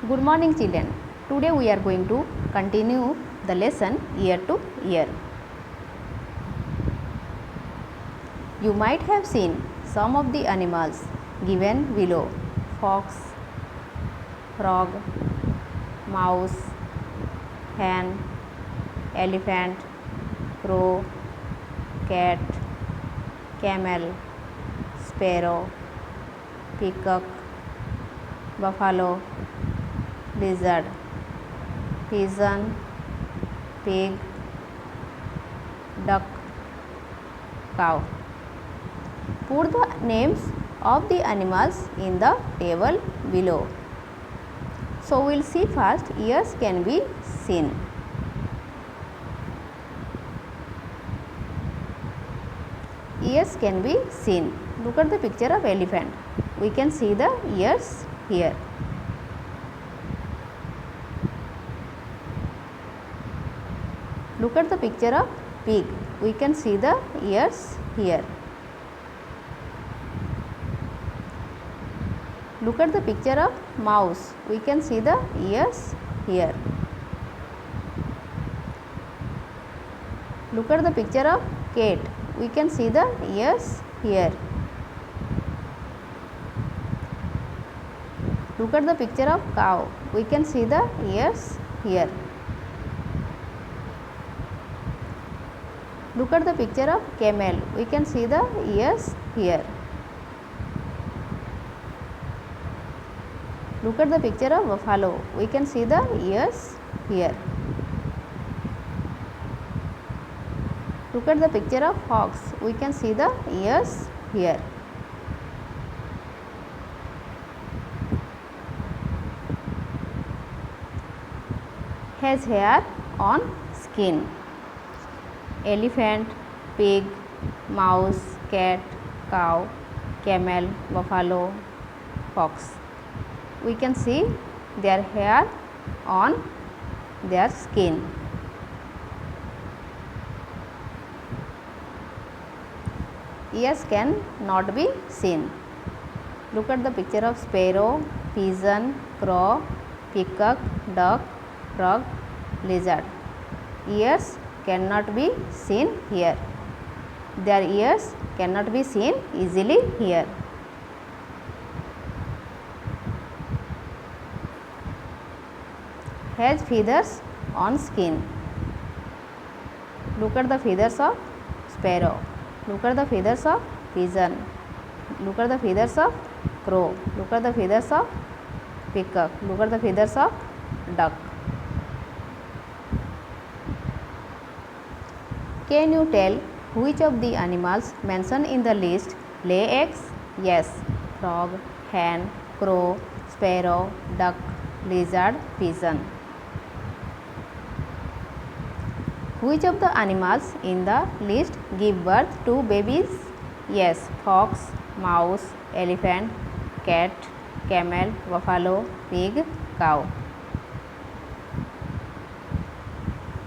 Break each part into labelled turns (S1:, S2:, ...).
S1: Good morning children. Today we are going to continue the lesson year to year. You might have seen some of the animals given below: fox, frog, mouse, hen, elephant, crow, cat, camel, sparrow, peacock, buffalo, lizard, pigeon, pig, duck, cow. Put the names of the animals in the table below. So we will see first ears can be seen. Ears can be seen. Look at the picture of elephant. We can see the ears here. Look at the picture of pig. We can see the ears here. Look at the picture of mouse. We can see the ears here. Look at the picture of cat. We can see the ears here. Look at the picture of cow. We can see the ears here. Look at the picture of camel. We can see the ears here. Look at the picture of buffalo. We can see the ears here. Look at the picture of fox. We can see the ears here. Has hair on skin. Elephant, pig, mouse, cat, cow, camel, buffalo, fox. We can see their hair on their skin. Ears can not be seen. Look at the picture of sparrow, pigeon, crow, peacock, duck, frog, lizard. Ears cannot be seen here. Their ears cannot be seen easily here. Has feathers on skin. Look at the feathers of sparrow. Look at the feathers of pigeon. Look at the feathers of crow. Look at the feathers of peacock. Look at the feathers of duck. Can you tell which of the animals mentioned in the list lay eggs? Yes. Frog, hen, crow, sparrow, duck, lizard, pigeon. Which of the animals in the list give birth to babies? Yes. Fox, mouse, elephant, cat, camel, buffalo, pig, cow.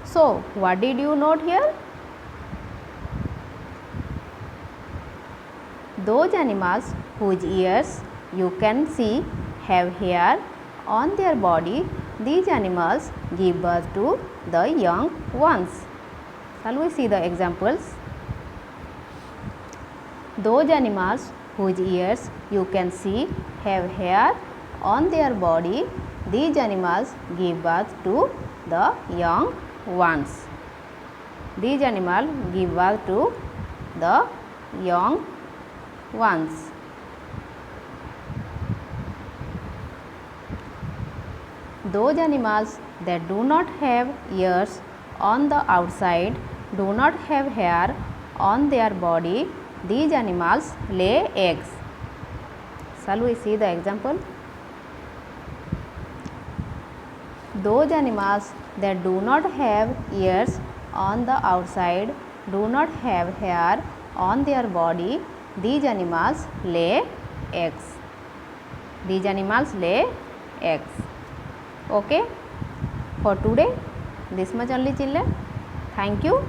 S1: So, what did you note here? Those animals whose ears you can see have hair on their body, these animals give birth to the young ones. Shall we see the examples? Those animals whose ears you can see have hair on their body, these animals give birth to the young ones. These animals give birth to the young ones. Those animals that do not have ears on the outside, do not have hair on their body, these animals lay eggs. Shall we see the example? Those animals that do not have ears on the outside, do not have hair on their body, these animals lay eggs. These animals lay eggs. Okay. For today, this much only children. Thank you.